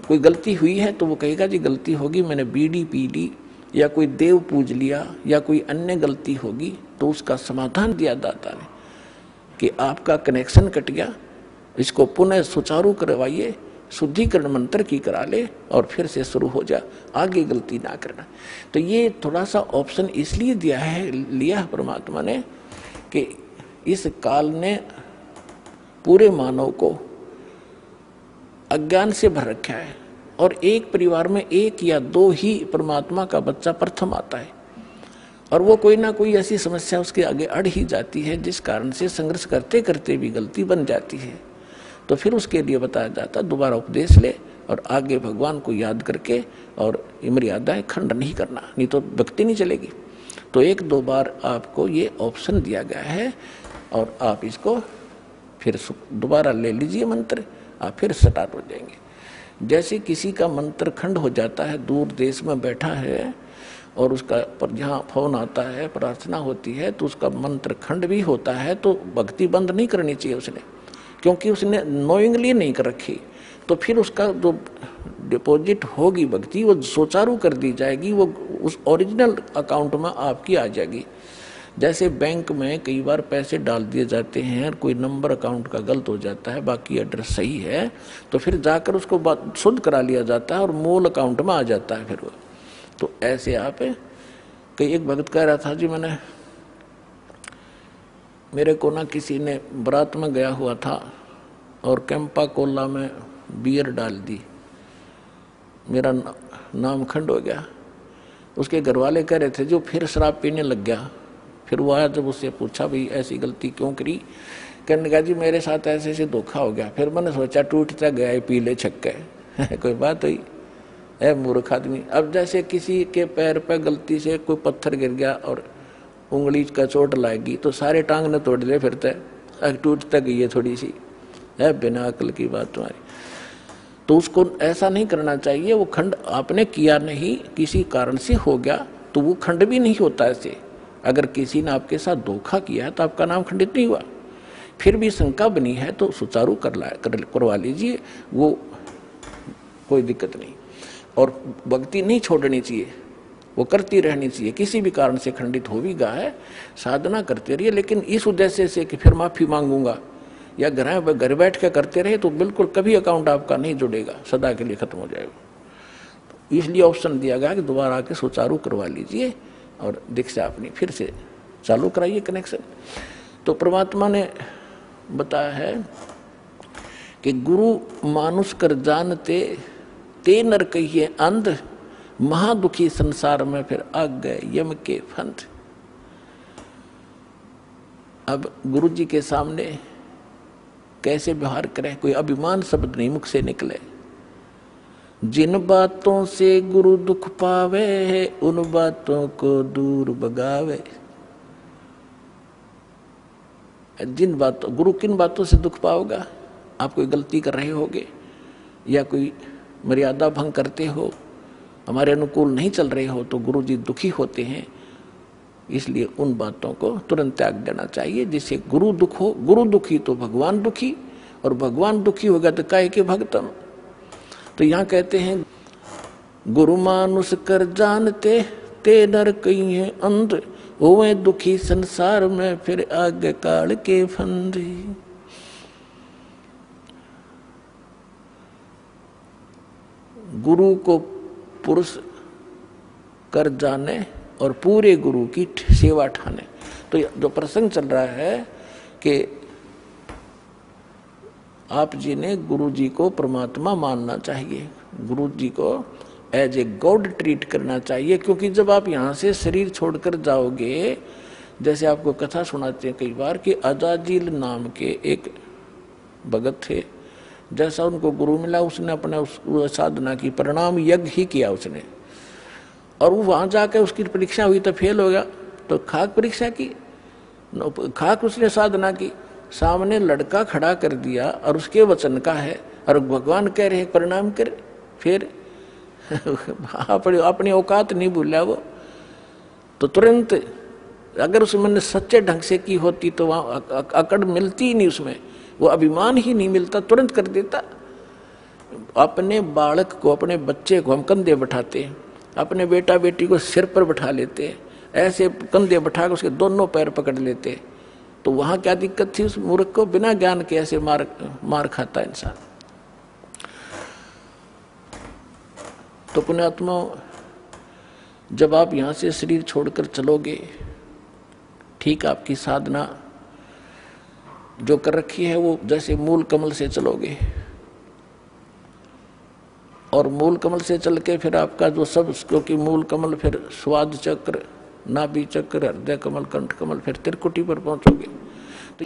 कोई गलती हुई है तो वो कहेगा जी गलती होगी, मैंने बीड़ी पी ली या कोई देव पूज लिया या कोई अन्य गलती होगी, तो उसका समाधान दिया दाता ने कि आपका कनेक्शन कट गया, इसको पुनः सुचारू करवाइए, शुद्धिकरण मंत्र की करा ले और फिर से शुरू हो जा, आगे गलती ना करना। तो ये थोड़ा सा ऑप्शन इसलिए लिया है परमात्मा ने कि इस काल ने पूरे मानव को अज्ञान से भर रखा है और एक परिवार में एक या दो ही परमात्मा का बच्चा प्रथम आता है और वो कोई ना कोई ऐसी समस्या उसके आगे अड़ ही जाती है जिस कारण से संघर्ष करते करते भी गलती बन जाती है। तो फिर उसके लिए बताया जाता दोबारा उपदेश ले और आगे भगवान को याद करके और मर्यादाएं खंड नहीं करना, नहीं तो भक्ति नहीं चलेगी। तो एक दो बार आपको ये ऑप्शन दिया गया है और आप इसको फिर दोबारा ले लीजिए मंत्र, आप फिर स्टार्ट हो जाएंगे। जैसे किसी का मंत्र खंड हो जाता है, दूर देश में बैठा है और उसका पर जहाँ फोन आता है, प्रार्थना होती है तो उसका मंत्र खंड भी होता है, तो भक्ति बंद नहीं करनी चाहिए उसने, क्योंकि उसने नोइंगली नहीं कर रखी। तो फिर उसका जो डिपॉजिट होगी भक्ति वो सुचारू कर दी जाएगी, वो उस ओरिजिनल अकाउंट में आपकी आ जाएगी। जैसे बैंक में कई बार पैसे डाल दिए जाते हैं, कोई नंबर अकाउंट का गलत हो जाता है, बाकी एड्रेस सही है, तो फिर जाकर उसको शुद्ध करा लिया जाता है और मूल अकाउंट में आ जाता है फिर वो। तो ऐसे आप कई एक भगत कह रहा था जी मेरे को ना किसी ने बारात में गया हुआ था और कैंपा कोला में बियर डाल दी, मेरा नाम खंड हो गया। उसके घर वाले कह रहे थे जो फिर शराब पीने लग गया। फिर वो आया, जब उससे पूछा भाई ऐसी गलती क्यों करी, कहने लगा जी मेरे साथ ऐसे ऐसे धोखा हो गया। फिर मैंने सोचा टूटता गया पीले छक्के कोई बात हुई है मूर्ख आदमी। अब जैसे किसी के पैर पे गलती से कोई पत्थर गिर गया और उंगली का चोट लाएगी तो सारे टांग ने तोड़ ले फिरते, टूट तक गई है थोड़ी सी, है बिना अकल की बात तुम्हारी। तो उसको ऐसा नहीं करना चाहिए। वो खंड आपने किया नहीं, किसी कारण से हो गया तो वो खंड भी नहीं होता ऐसे। अगर किसी ने आपके साथ धोखा किया है तो आपका नाम खंडित नहीं हुआ। फिर भी शंका बनी है तो सुचारू करवा लीजिए, वो कोई दिक्कत नहीं। और भक्ति नहीं छोड़नी चाहिए, वो करती रहनी चाहिए। किसी भी कारण से खंडित हो भी गया है, साधना करते रहिए, लेकिन इस उद्देश्य से कि फिर माफी मांगूंगा या घर बैठ के करते रहे तो बिल्कुल कभी अकाउंट आपका नहीं जुड़ेगा, सदा के लिए खत्म हो जाएगा। तो इसलिए ऑप्शन दिया गया कि दोबारा आके सुचारू करवा लीजिए और दीक्षा अपनी फिर से चालू कराइए कनेक्शन। तो परमात्मा ने बताया है कि गुरु मानुष कर जानते ते नर कहिए अंध, महादुखी संसार में फिर आ गए यम के फंद। अब गुरु जी के सामने कैसे व्यवहार करें, कोई अभिमान शब्द नहीं मुख से निकले। जिन बातों से गुरु दुख पावे उन बातों को दूर भगावे। जिन बातों गुरु किन बातों से दुख पाओगा, आप कोई गलती कर रहे होगे या कोई मर्यादा भंग करते हो, हमारे अनुकूल नहीं चल रहे हो तो गुरु जी दुखी होते हैं। इसलिए उन बातों को तुरंत त्याग देना चाहिए जिससे गुरु दुख हो। गुरु दुखी तो भगवान दुखी, और भगवान दुखी होगा तो काहे के भक्तम। तो यहाँ कहते हैं गुरु मानुष कर जानते ते नर कहीं है अंध, होवे दुखी संसार में फिर आगे काल के फंद। गुरु को पुरुष कर जाने और पूरे गुरु की सेवा ठाने। तो जो प्रसंग चल रहा है कि आप जी ने गुरु जी को परमात्मा मानना चाहिए, गुरु जी को एज ए गॉड ट्रीट करना चाहिए। क्योंकि जब आप यहाँ से शरीर छोड़कर जाओगे, जैसे आपको कथा सुनाते हैं कई बार कि अजाजिल नाम के एक भगत थे, जैसा उनको गुरु मिला उसने अपने उस साधना की परिणाम यज्ञ ही किया उसने, और वो वहाँ जाकर उसकी परीक्षा हुई तो फेल हो गया। तो खाक परीक्षा की, खाक उसने साधना की, सामने लड़का खड़ा कर दिया और उसके वचन का है और भगवान कह रहे परिणाम कर, फिर अपनी औकात नहीं भूला वो। तो तुरंत अगर उसमें सच्चे ढंग से की होती तो वहाँ अकड़ मिलती ही नहीं, उसमें वो अभिमान ही नहीं मिलता, तुरंत कर देता। अपने बालक को, अपने बच्चे को हम कंधे बैठाते, अपने बेटा बेटी को सिर पर बैठा लेते, ऐसे कंधे बैठा कर उसके दोनों पैर पकड़ लेते, तो वहां क्या दिक्कत थी उस मूर्ख को? बिना ज्ञान के ऐसे मार खाता इंसान। तो पुण्यात्मा, जब आप यहां से शरीर छोड़कर चलोगे, ठीक आपकी साधना जो कर रखी है वो जैसे मूल कमल से चलोगे, और मूल कमल से चल के फिर आपका जो सब, क्योंकि मूल कमल फिर स्वाद चक्र, नाभि चक्र, हृदय कमल, कंठ कमल, फिर त्रिकुटी पर पहुंचोगे। तो